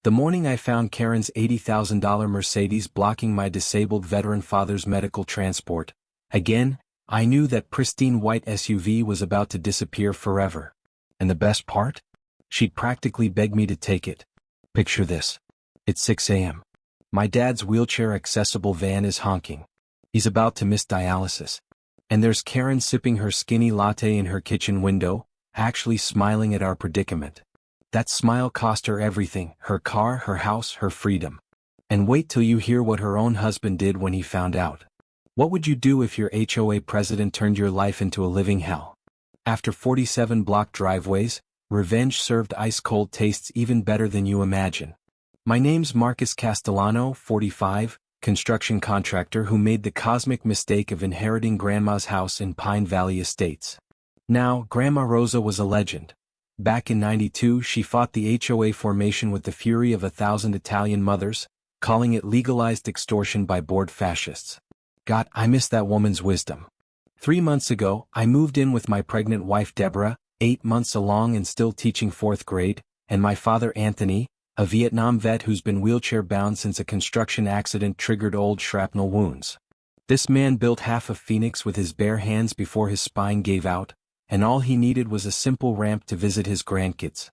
The morning I found Karen's $80,000 Mercedes blocking my disabled veteran father's medical transport, again, I knew that pristine white SUV was about to disappear forever. And the best part? She'd practically begged me to take it. Picture this. It's 6 a.m. My dad's wheelchair-accessible van is honking. He's about to miss dialysis. And there's Karen sipping her skinny latte in her kitchen window, actually smiling at our predicament. That smile cost her everything, her car, her house, her freedom. And wait till you hear what her own husband did when he found out. What would you do if your HOA president turned your life into a living hell? After 47 blocked driveways, revenge served ice-cold tastes even better than you imagine. My name's Marcus Castellano, 45, construction contractor who made the cosmic mistake of inheriting Grandma's house in Pine Valley Estates. Now, Grandma Rosa was a legend. Back in '92 she fought the HOA formation with the fury of 1,000 Italian mothers, calling it legalized extortion by bored fascists. God, I miss that woman's wisdom. 3 months ago, I moved in with my pregnant wife Deborah, 8 months along and still teaching 4th grade, and my father Anthony, a Vietnam vet who's been wheelchair-bound since a construction accident triggered old shrapnel wounds. This man built half of Phoenix with his bare hands before his spine gave out, and all he needed was a simple ramp to visit his grandkids.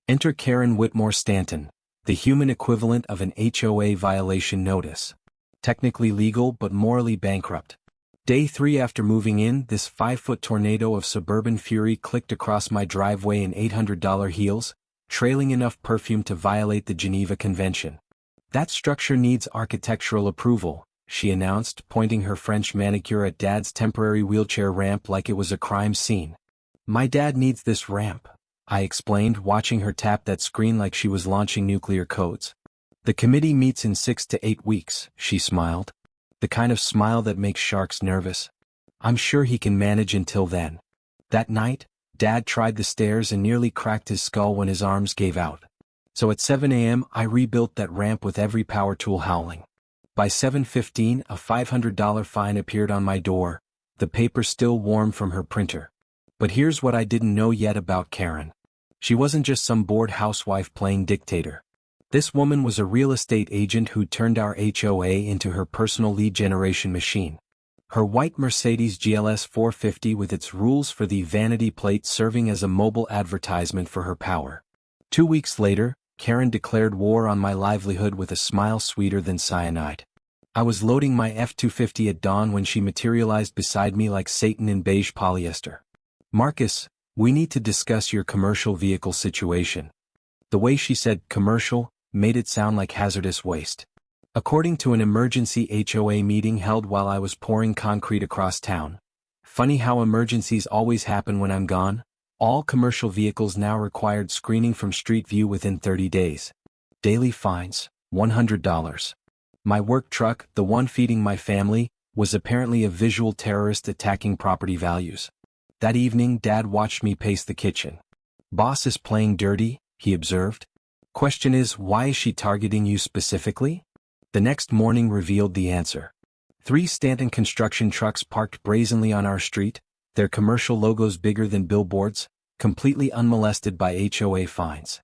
Enter Karen Whitmore-Stanton, the human equivalent of an HOA violation notice. Technically legal but morally bankrupt. Day 3 after moving in, this 5-foot tornado of suburban fury clicked across my driveway in $800 heels, trailing enough perfume to violate the Geneva Convention. That structure needs architectural approval, she announced, pointing her French manicure at Dad's temporary wheelchair ramp like it was a crime scene. My dad needs this ramp, I explained, watching her tap that screen like she was launching nuclear codes. The committee meets in 6 to 8 weeks, she smiled. The kind of smile that makes sharks nervous. I'm sure he can manage until then. That night, Dad tried the stairs and nearly cracked his skull when his arms gave out. So at 7 a.m. I rebuilt that ramp with every power tool howling. By 7:15 a $500 fine appeared on my door, the paper still warm from her printer. But here's what I didn't know yet about Karen. She wasn't just some bored housewife playing dictator. This woman was a real estate agent who turned our HOA into her personal lead generation machine. Her white Mercedes GLS 450 with its rules for the vanity plate serving as a mobile advertisement for her power. 2 weeks later, Karen declared war on my livelihood with a smile sweeter than cyanide. I was loading my F-250 at dawn when she materialized beside me like Satan in beige polyester. Marcus, we need to discuss your commercial vehicle situation. The way she said commercial made it sound like hazardous waste. According to an emergency HOA meeting held while I was pouring concrete across town. Funny how emergencies always happen when I'm gone. All commercial vehicles now required screening from street view within 30 days. Daily fines, $100. My work truck, the one feeding my family, was apparently a visual terrorist attacking property values. That evening Dad watched me pace the kitchen. Boss is playing dirty, he observed. Question is, why is she targeting you specifically? The next morning revealed the answer. 3 Stanton construction trucks parked brazenly on our street, their commercial logos bigger than billboards, completely unmolested by HOA fines.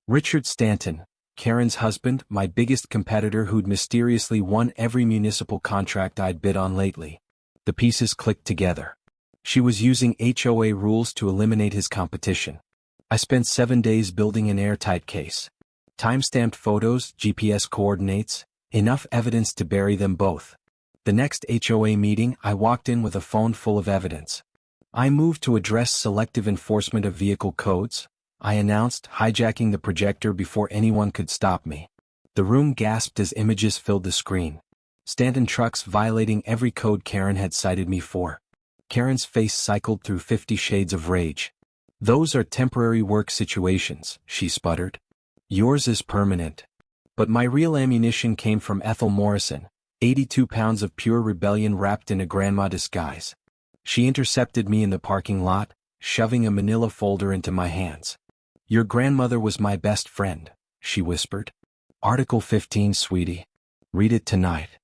Richard Stanton, Karen's husband, my biggest competitor who'd mysteriously won every municipal contract I'd bid on lately. The pieces clicked together. She was using HOA rules to eliminate his competition. I spent 7 days building an airtight case. Time-stamped photos, GPS coordinates, enough evidence to bury them both. The next HOA meeting, I walked in with a phone full of evidence. I moved to address selective enforcement of vehicle codes, I announced, hijacking the projector before anyone could stop me. The room gasped as images filled the screen. Stanton trucks violating every code Karen had cited me for. Karen's face cycled through 50 shades of rage. Those are temporary work situations, she sputtered. Yours is permanent. But my real ammunition came from Ethel Morrison, 82 pounds of pure rebellion wrapped in a grandma disguise. She intercepted me in the parking lot, shoving a manila folder into my hands. Your grandmother was my best friend, she whispered. Article 15, sweetie. Read it tonight.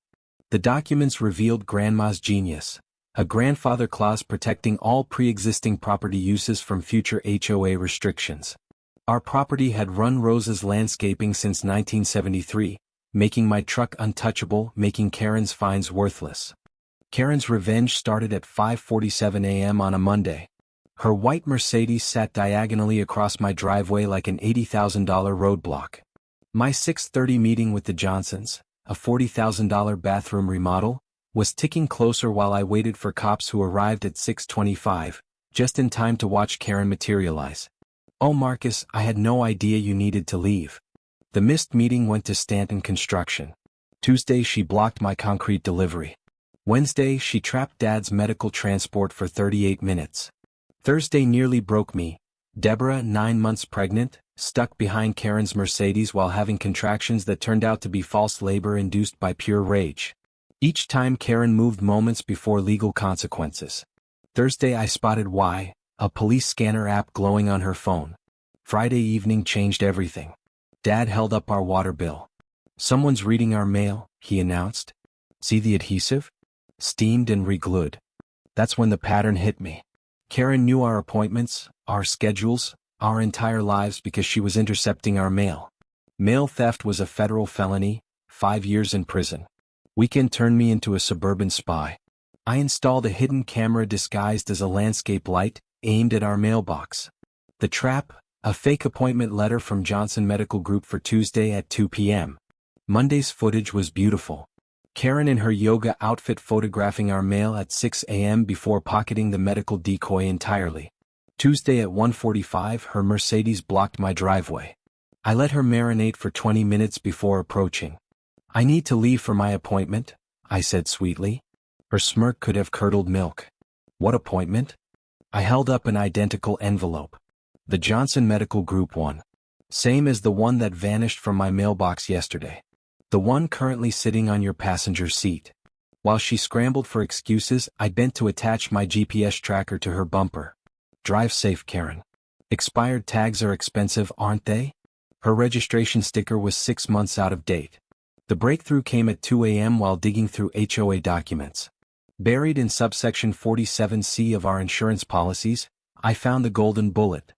The documents revealed Grandma's genius. A grandfather clause protecting all pre-existing property uses from future HOA restrictions. Our property had run Rose's landscaping since 1973, making my truck untouchable, making Karen's fines worthless. Karen's revenge started at 5:47 a.m. on a Monday. Her white Mercedes sat diagonally across my driveway like an $80,000 roadblock. My 6:30 meeting with the Johnsons, a $40,000 bathroom remodel, was ticking closer while I waited for cops who arrived at 6:25, just in time to watch Karen materialize. "Oh Marcus, I had no idea you needed to leave." The missed meeting went to Stanton Construction. Tuesday she blocked my concrete delivery. Wednesday she trapped Dad's medical transport for 38 minutes. Thursday nearly broke me. Deborah, 9 months pregnant, stuck behind Karen's Mercedes while having contractions that turned out to be false labor induced by pure rage. Each time Karen moved moments before legal consequences. Thursday I spotted why, a police scanner app glowing on her phone. Friday evening changed everything. Dad held up our water bill. "Someone's reading our mail," he announced. "See the adhesive? Steamed and reglued." That's when the pattern hit me. Karen knew our appointments, our schedules, our entire lives because she was intercepting our mail. Mail theft was a federal felony, 5 years in prison. Weekend turned me into a suburban spy. I installed a hidden camera disguised as a landscape light, aimed at our mailbox. The trap, a fake appointment letter from Johnson Medical Group for Tuesday at 2 p.m. Monday's footage was beautiful. Karen in her yoga outfit photographing our mail at 6 a.m. before pocketing the medical decoy entirely. Tuesday at 1:45 her Mercedes blocked my driveway. I let her marinate for 20 minutes before approaching. "I need to leave for my appointment," I said sweetly. Her smirk could have curdled milk. "What appointment?" I held up an identical envelope. "The Johnson Medical Group one. Same as the one that vanished from my mailbox yesterday. The one currently sitting on your passenger seat." While she scrambled for excuses, I bent to attach my GPS tracker to her bumper. "Drive safe, Karen. Expired tags are expensive, aren't they?" Her registration sticker was 6 months out of date. The breakthrough came at 2 a.m. while digging through HOA documents. Buried in subsection 47C of our insurance policies, I found the golden bullet.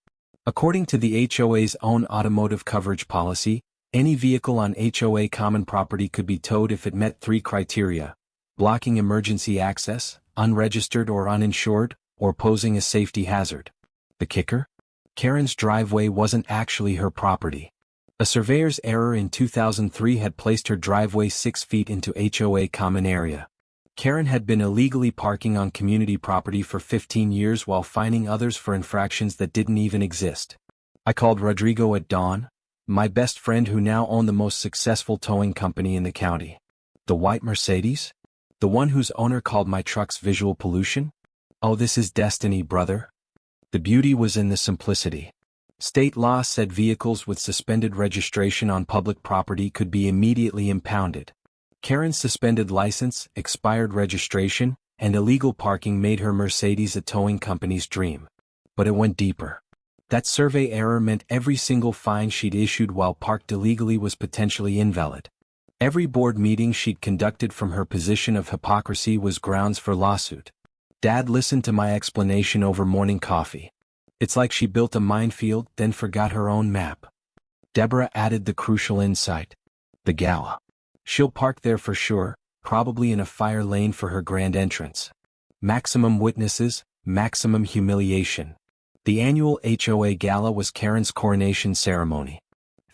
According to the HOA's own automotive coverage policy, any vehicle on HOA common property could be towed if it met 3 criteria: blocking emergency access, unregistered or uninsured, or posing a safety hazard. The kicker? Karen's driveway wasn't actually her property. A surveyor's error in 2003 had placed her driveway 6 feet into HOA common area. Karen had been illegally parking on community property for 15 years while fining others for infractions that didn't even exist. I called Rodrigo at dawn, my best friend who now owned the most successful towing company in the county. The white Mercedes? The one whose owner called my trucks visual pollution? Oh, this is destiny, brother. The beauty was in the simplicity. State law said vehicles with suspended registration on public property could be immediately impounded. Karen's suspended license, expired registration, and illegal parking made her Mercedes a towing company's dream. But it went deeper. That survey error meant every single fine she'd issued while parked illegally was potentially invalid. Every board meeting she'd conducted from her position of hypocrisy was grounds for lawsuit. Dad listened to my explanation over morning coffee. It's like she built a minefield, then forgot her own map. Deborah added the crucial insight. The gala. She'll park there for sure, probably in a fire lane for her grand entrance. Maximum witnesses, maximum humiliation. The annual HOA gala was Karen's coronation ceremony.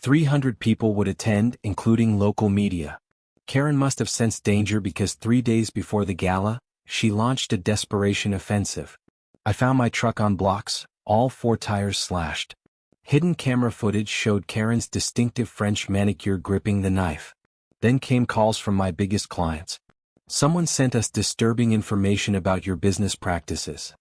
300 people would attend, including local media. Karen must have sensed danger because 3 days before the gala, she launched a desperation offensive. I found my truck on blocks, all 4 tires slashed. Hidden camera footage showed Karen's distinctive French manicure gripping the knife. Then came calls from my biggest clients. Someone sent us disturbing information about your business practices.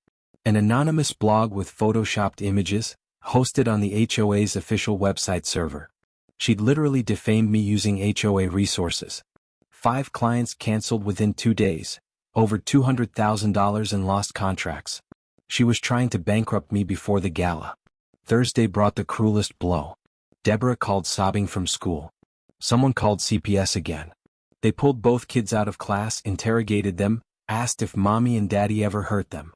An anonymous blog with photoshopped images, hosted on the HOA's official website server. She'd literally defamed me using HOA resources. 5 clients canceled within 2 days, over $200,000 in lost contracts. She was trying to bankrupt me before the gala. Thursday brought the cruelest blow. Deborah called sobbing from school. Someone called CPS again. They pulled both kids out of class, interrogated them, asked if mommy and daddy ever hurt them.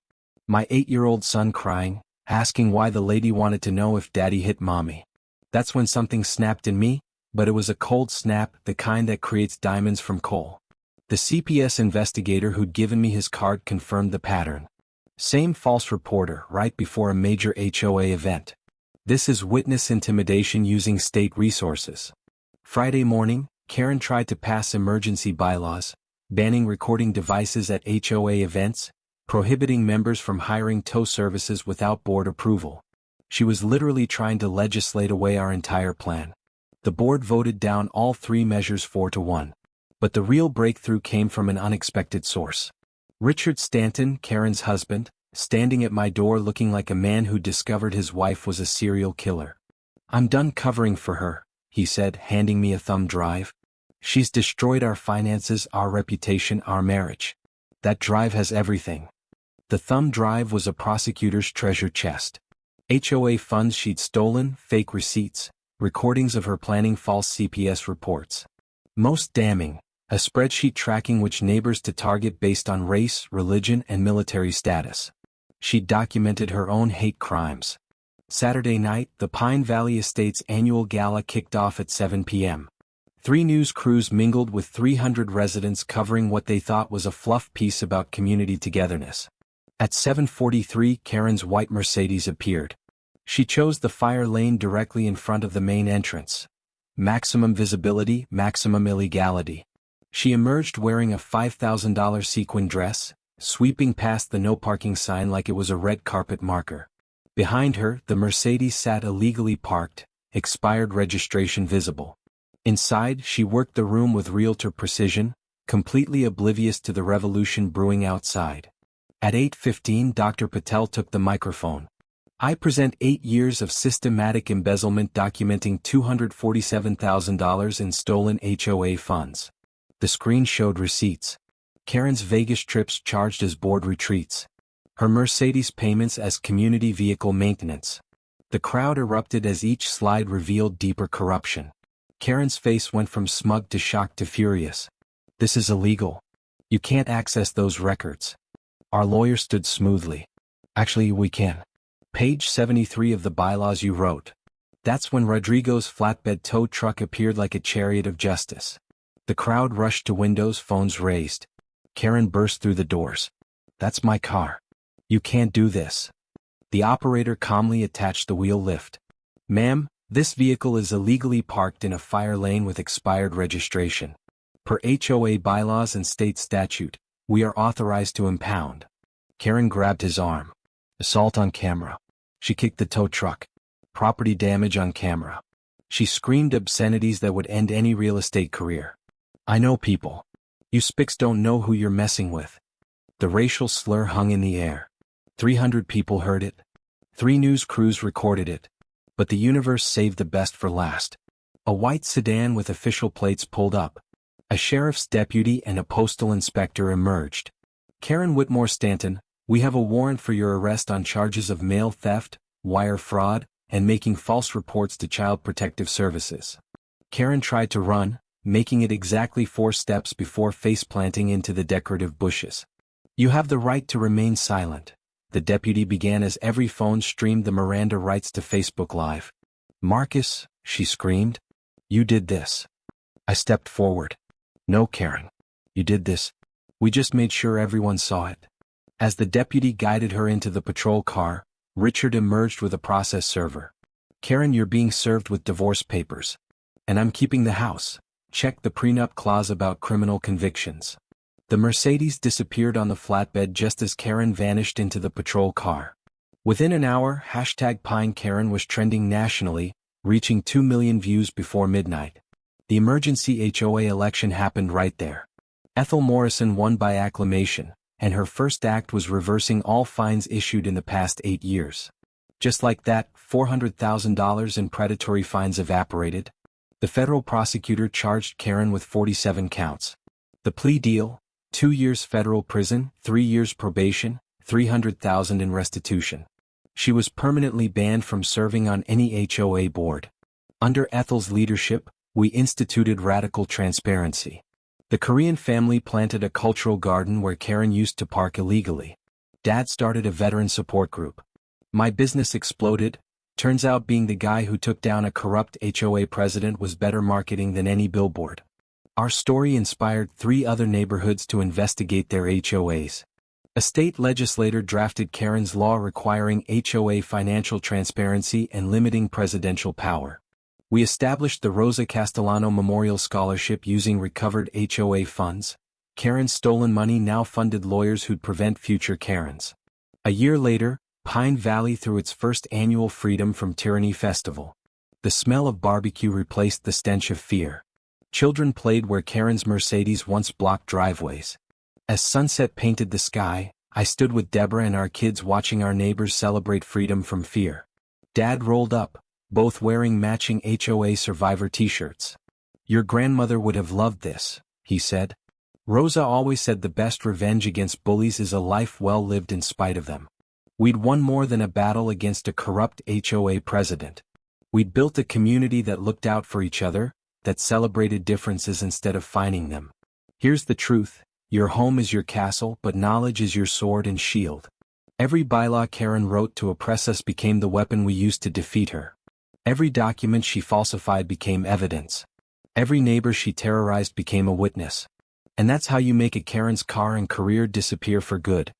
My 8-year-old son crying, asking why the lady wanted to know if daddy hit mommy. That's when something snapped in me, but it was a cold snap, the kind that creates diamonds from coal. The CPS investigator who'd given me his card confirmed the pattern. Same false reporter right before a major HOA event. This is witness intimidation using state resources. Friday morning, Karen tried to pass emergency bylaws, banning recording devices at HOA events, prohibiting members from hiring tow services without board approval. She was literally trying to legislate away our entire plan. The board voted down all 3 measures 4-1. But the real breakthrough came from an unexpected source. Richard Stanton, Karen's husband, standing at my door looking like a man who discovered his wife was a serial killer. "I'm done covering for her," he said, handing me a thumb drive. "She's destroyed our finances, our reputation, our marriage. That drive has everything." The thumb drive was a prosecutor's treasure chest. HOA funds she'd stolen, fake receipts, recordings of her planning false CPS reports. Most damning, a spreadsheet tracking which neighbors to target based on race, religion, and military status. She documented her own hate crimes. Saturday night, the Pine Valley Estates annual gala kicked off at 7 p.m. 3 news crews mingled with 300 residents covering what they thought was a fluff piece about community togetherness. At 7:43, Karen's white Mercedes appeared. She chose the fire lane directly in front of the main entrance. Maximum visibility, maximum illegality. She emerged wearing a $5,000 sequin dress, sweeping past the no parking sign like it was a red carpet marker. Behind her, the Mercedes sat illegally parked, expired registration visible. Inside, she worked the room with realtor precision, completely oblivious to the revolution brewing outside. At 8:15, Dr. Patel took the microphone. "I present 8 years of systematic embezzlement documenting $247,000 in stolen HOA funds." The screen showed receipts. Karen's Vegas trips charged as board retreats. Her Mercedes payments as community vehicle maintenance. The crowd erupted as each slide revealed deeper corruption. Karen's face went from smug to shocked to furious. "This is illegal. You can't access those records." Our lawyer stood smoothly. "Actually, we can. Page 73 of the bylaws you wrote." That's when Rodrigo's flatbed tow truck appeared like a chariot of justice. The crowd rushed to windows, phones raised. Karen burst through the doors. "That's my car. You can't do this." The operator calmly attached the wheel lift. "Ma'am, this vehicle is illegally parked in a fire lane with expired registration. Per HOA bylaws and state statute, we are authorized to impound." Karen grabbed his arm. "Assault on camera." She kicked the tow truck. "Property damage on camera." She screamed obscenities that would end any real estate career. "I know people. You spics don't know who you're messing with." The racial slur hung in the air. 300 people heard it. 3 news crews recorded it. But the universe saved the best for last. A white sedan with official plates pulled up. A sheriff's deputy and a postal inspector emerged. "Karen Whitmore-Stanton, we have a warrant for your arrest on charges of mail theft, wire fraud, and making false reports to Child Protective Services." Karen tried to run, making it exactly 4 steps before face-planting into the decorative bushes. "You have the right to remain silent," the deputy began as every phone streamed the Miranda rights to Facebook Live. "Marcus," she screamed. "You did this." I stepped forward. "No, Karen. You did this. We just made sure everyone saw it." As the deputy guided her into the patrol car, Richard emerged with a process server. "Karen, you're being served with divorce papers. And I'm keeping the house. Check the prenup clause about criminal convictions." The Mercedes disappeared on the flatbed just as Karen vanished into the patrol car. Within an hour, #PineKaren was trending nationally, reaching 2 million views before midnight. The emergency HOA election happened right there. Ethel Morrison won by acclamation, and her first act was reversing all fines issued in the past 8 years. Just like that, $400,000 in predatory fines evaporated. The federal prosecutor charged Karen with 47 counts. The plea deal: 2 years federal prison, 3 years probation, $300,000 in restitution. She was permanently banned from serving on any HOA board. Under Ethel's leadership, we instituted radical transparency. The Korean family planted a cultural garden where Karen used to park illegally. Dad started a veteran support group. My business exploded. Turns out being the guy who took down a corrupt HOA president was better marketing than any billboard. Our story inspired 3 other neighborhoods to investigate their HOAs. A state legislator drafted Karen's law requiring HOA financial transparency and limiting presidential power. We established the Rosa Castellano Memorial Scholarship using recovered HOA funds. Karen's stolen money now funded lawyers who'd prevent future Karens. A year later, Pine Valley threw its first annual Freedom from Tyranny Festival. The smell of barbecue replaced the stench of fear. Children played where Karen's Mercedes once blocked driveways. As sunset painted the sky, I stood with Deborah and our kids watching our neighbors celebrate freedom from fear. Dad rolled up, both wearing matching HOA survivor t-shirts. "Your grandmother would have loved this," he said. "Rosa always said the best revenge against bullies is a life well lived in spite of them." We'd won more than a battle against a corrupt HOA president. We'd built a community that looked out for each other, that celebrated differences instead of fighting them. Here's the truth: your home is your castle, but knowledge is your sword and shield. Every bylaw Karen wrote to oppress us became the weapon we used to defeat her. Every document she falsified became evidence. Every neighbor she terrorized became a witness. And that's how you make a Karen's car and career disappear for good.